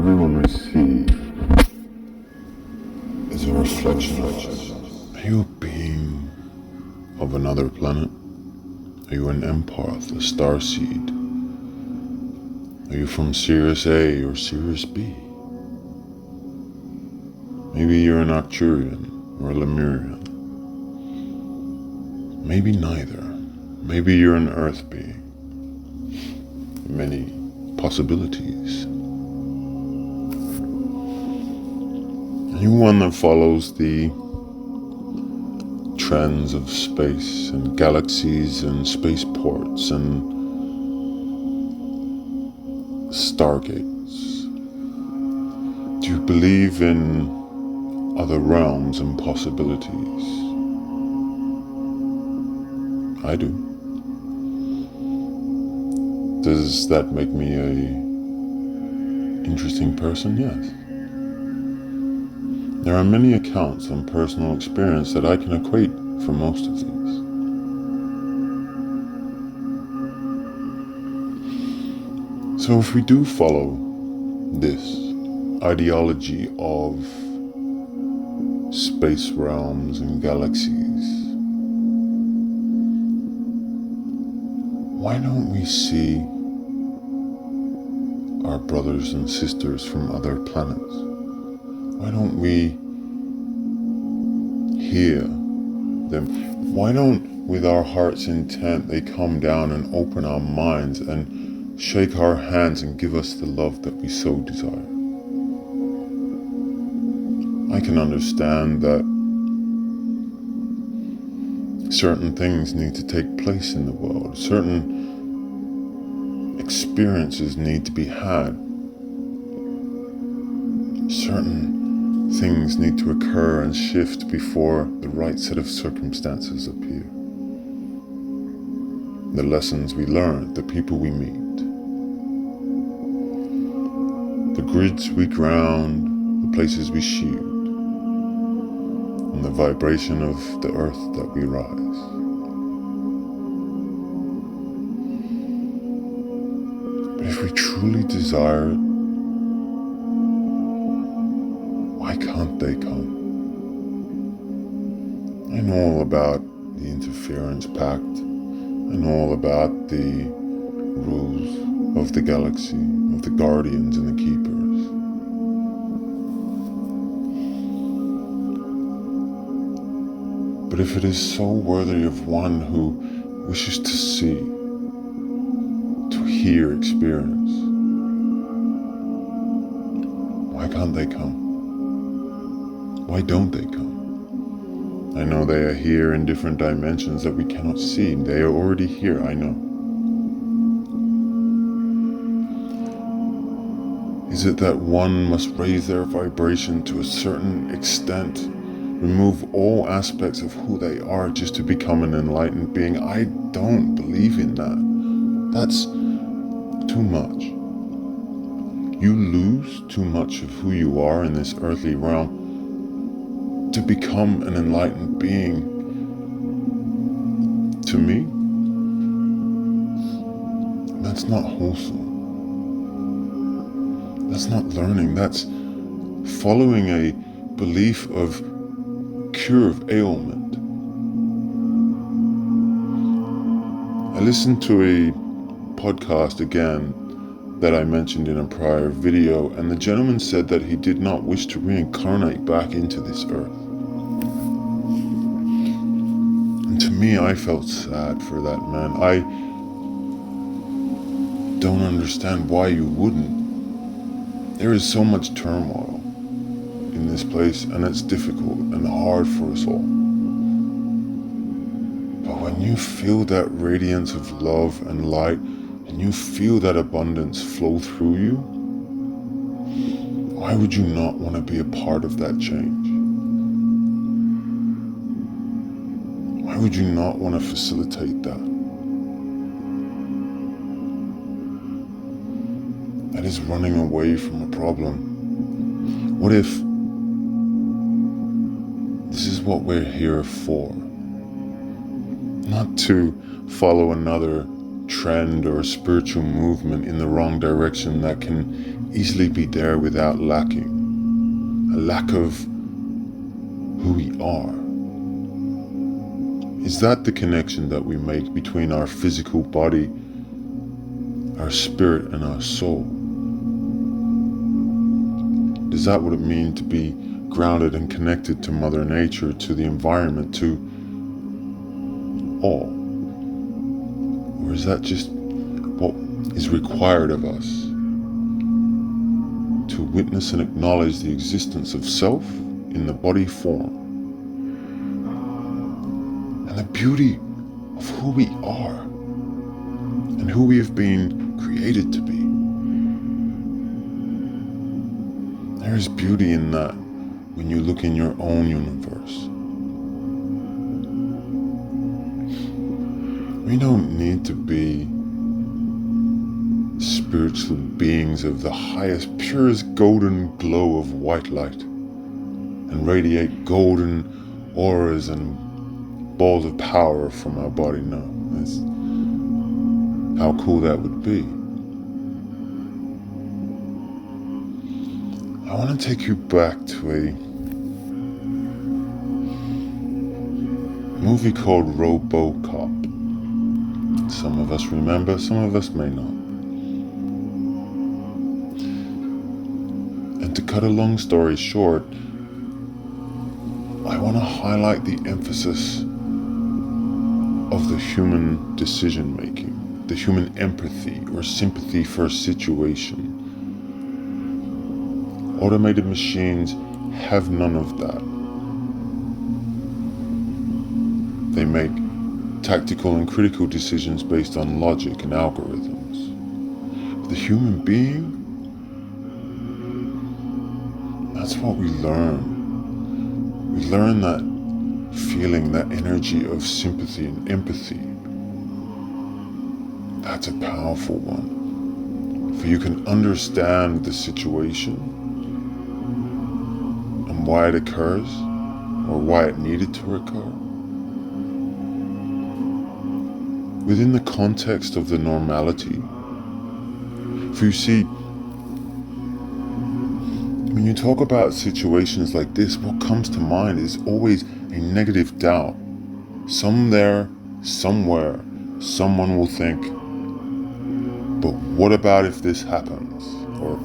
everyone we see is a reflection of us. Are you a being of another planet? Are you an empath, a starseed? Are you from Sirius A or Sirius B? Maybe you're an Arcturian or a Lemurian. Maybe neither. Maybe you're an Earth being. Many possibilities. Are you one that follows the trends of space and galaxies and spaceports and stargates? Do you believe in other realms and possibilities? I do. Does that make me a interesting person? Yes. There are many accounts on personal experience that I can equate for most of these. So if we do follow this ideology of space realms and galaxies, why don't we see our brothers and sisters from other planets? Why don't we hear them? Why don't, with our heart's intent, they come down and open our minds and shake our hands and give us the love that we so desire? I can understand that certain things need to take place in the world. Certain experiences need to be had. Certain things need to occur and shift before the right set of circumstances appear. The lessons we learn, the people we meet, the grids we ground, the places we shoot, and the vibration of the earth that we rise. But if we truly desire it, why can't they come? I know all about the interference pact. I know all about the rules of the galaxy, of the guardians and the keepers. But if it is so worthy of one who wishes to see, to hear, experience, why can't they come? Why don't they come? I know they are here in different dimensions that we cannot see. They are already here, I know. Is it that one must raise their vibration to a certain extent, remove all aspects of who they are just to become an enlightened being? I don't believe in that. That's too much. You lose too much of who you are in this earthly realm to become an enlightened being. To me, that's not wholesome. That's not learning. That's following a belief of cure of ailment. I listened to a podcast again that I mentioned in a prior video, and the gentleman said that he did not wish to reincarnate back into this earth. And to me, I felt sad for that man. I don't understand why you wouldn't. There is so much turmoil in this place, and it's difficult and hard for us all. But when you feel that radiance of love and light, and you feel that abundance flow through you, why would you not want to be a part of that change? Why would you not want to facilitate that? That is running away from a problem. What if this is what we're here for? Not to follow another trend or spiritual movement in the wrong direction that can easily be there without lacking. A lack of who we are. Is that the connection that we make between our physical body, our spirit, and our soul? Is that what it means to be grounded and connected to Mother Nature, to the environment, to all? Or is that just what is required of us? To witness and acknowledge the existence of self in the body form. And the beauty of who we are and who we have been created to be. There is beauty in that when you look in your own universe. We don't need to be spiritual beings of the highest, purest golden glow of white light and radiate golden auras and balls of power from our body. No, that's how cool that would be. I want to take you back to a movie called RoboCop. Some of us remember, some of us may not. And to cut a long story short, I want to highlight the emphasis of the human decision making, the human empathy or sympathy for a situation. Automated machines have none of that. They make tactical and critical decisions based on logic and algorithms. The human being, that's what we learn. We learn that feeling, that energy of sympathy and empathy. That's a powerful one. For you can understand the situation and why it occurs, or why it needed to occur, within the context of the normality. For you see, when you talk about situations like this, what comes to mind is always a negative doubt. Somewhere, someone will think, but what about if this happens? Or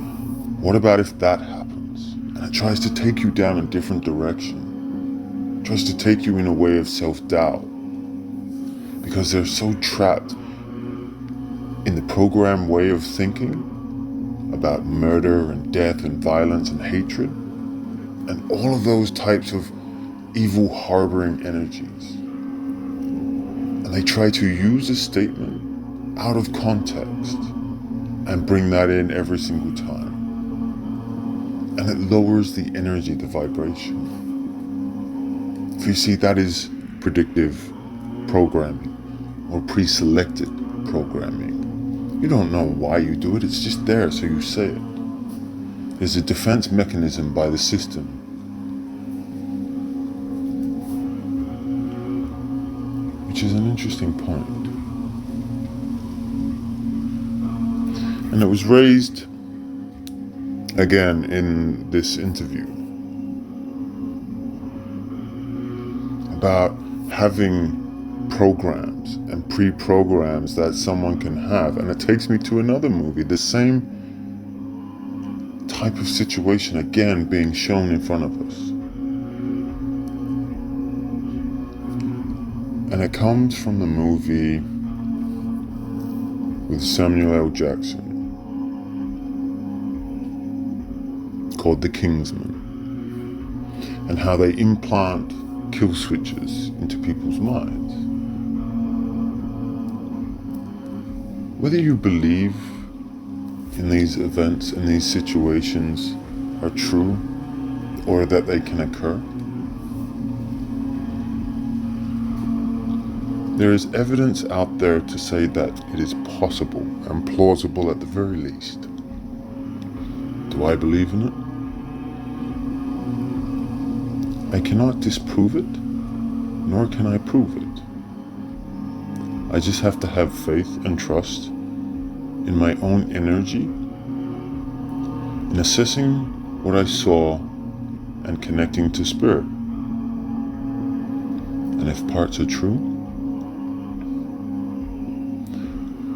what about if that happens? And it tries to take you down a different direction. It tries to take you in a way of self-doubt. Because they're so trapped in the programmed way of thinking about murder and death and violence and hatred and all of those types of evil harboring energies. And they try to use a statement out of context and bring that in every single time. And it lowers the energy, the vibration. If you see, that is predictive programming or pre-selected programming. You don't know why you do it, it's just there, so you say it. There's a defense mechanism by the system. Which is an interesting point. And it was raised again in this interview about having programs and pre-programs that someone can have. And it takes me to another movie, the same type of situation again being shown in front of us. And it comes from the movie with Samuel L. Jackson called The Kingsman, and how they implant kill switches into people's minds. Whether you believe in these events and these situations are true or that they can occur, there is evidence out there to say that it is possible and plausible at the very least. Do I believe in it? I cannot disprove it, nor can I prove it. I just have to have faith and trust in my own energy in assessing what I saw and connecting to spirit. And if parts are true,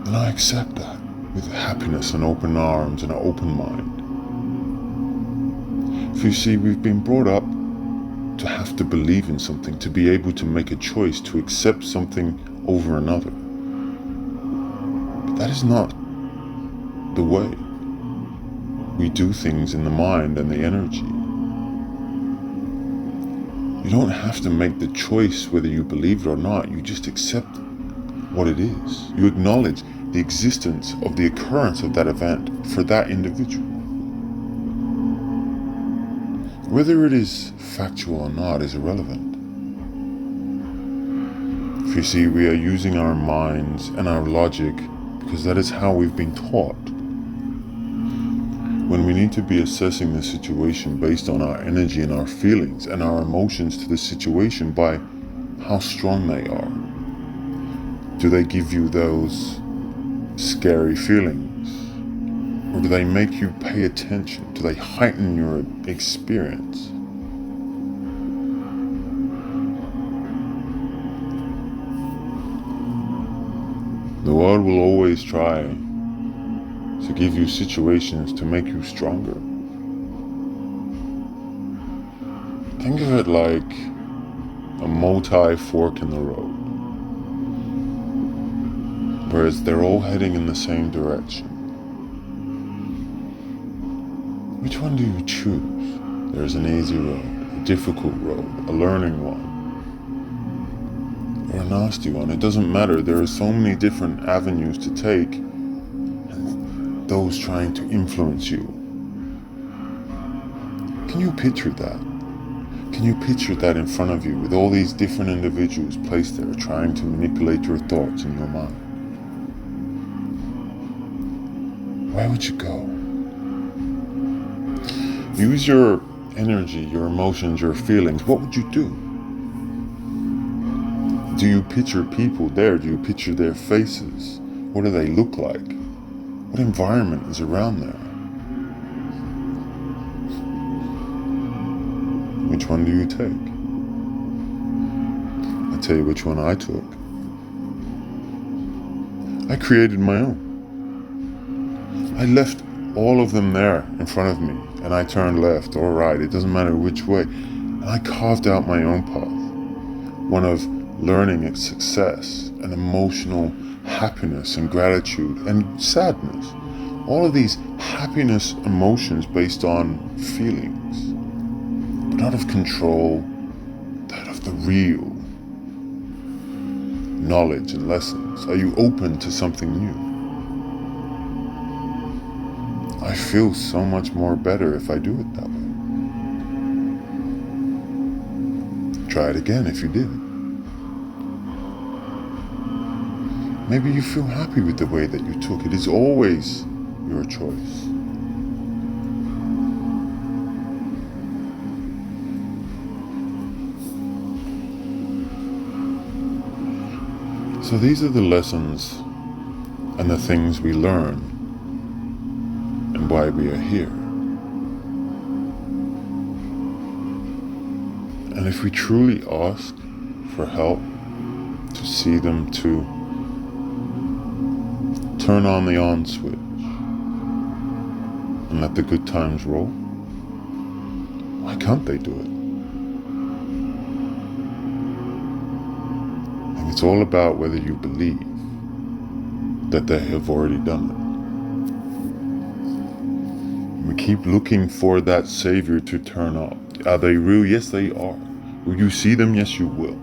then I accept that with happiness and open arms and an open mind. For you see, we've been brought up to have to believe in something, to be able to make a choice, to accept something over another. But that is not the way. We do things in the mind and the energy. You don't have to make the choice whether you believe it or not. You just accept what it is. You acknowledge the existence of the occurrence of that event for that individual. Whether it is factual or not is irrelevant. If you see, we are using our minds and our logic because that is how we've been taught. When we need to be assessing the situation based on our energy and our feelings and our emotions to the situation by how strong they are. Do they give you those scary feelings? Or do they make you pay attention? Do they heighten your experience? The world will always try to give you situations to make you stronger. Think of it like a multi-fork in the road, whereas they're all heading in the same direction. Which one do you choose? There's an easy road, a difficult road, a learning one, or a nasty one. It doesn't matter. There are so many different avenues to take, and those trying to influence you. Can you picture that? Can you picture that in front of you with all these different individuals placed there trying to manipulate your thoughts in your mind? Where would you go? Use your energy, your emotions, your feelings. What would you do? Do you picture people there? Do you picture their faces? What do they look like? What environment is around there? Which one do you take? I'll tell you which one I took. I created my own. I left all of them there in front of me, and I turned left or right, it doesn't matter which way, and I carved out my own path, one of learning and success and emotional happiness and gratitude and sadness, all of these happiness emotions based on feelings, but out of control, that of the real knowledge and lessons. Are you open to something new? I feel so much more better if I do it that way. Try it again if you did. Maybe you feel happy with the way that you took it. It's always your choice. So these are the lessons and the things we learn and why we are here. And if we truly ask for help to see them, to turn on the on switch and let the good times roll, why can't they do it? And it's all about whether you believe that they have already done it. We keep looking for that savior to turn up. Are they real? Yes, they are. Will you see them? Yes, you will.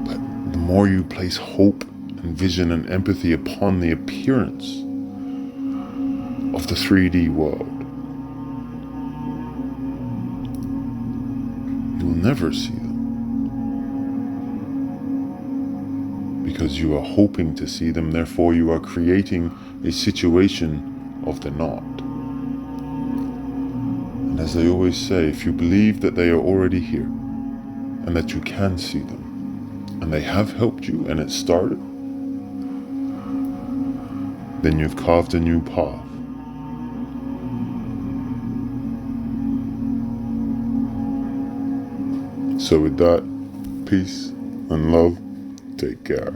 But the more you place hope and vision and empathy upon the appearance of the 3D world, you will never see them. Because you are hoping to see them, therefore you are creating a situation of the not. And as I always say, if you believe that they are already here and that you can see them and they have helped you and it started, then you've carved a new path. So with that, peace and love, take care.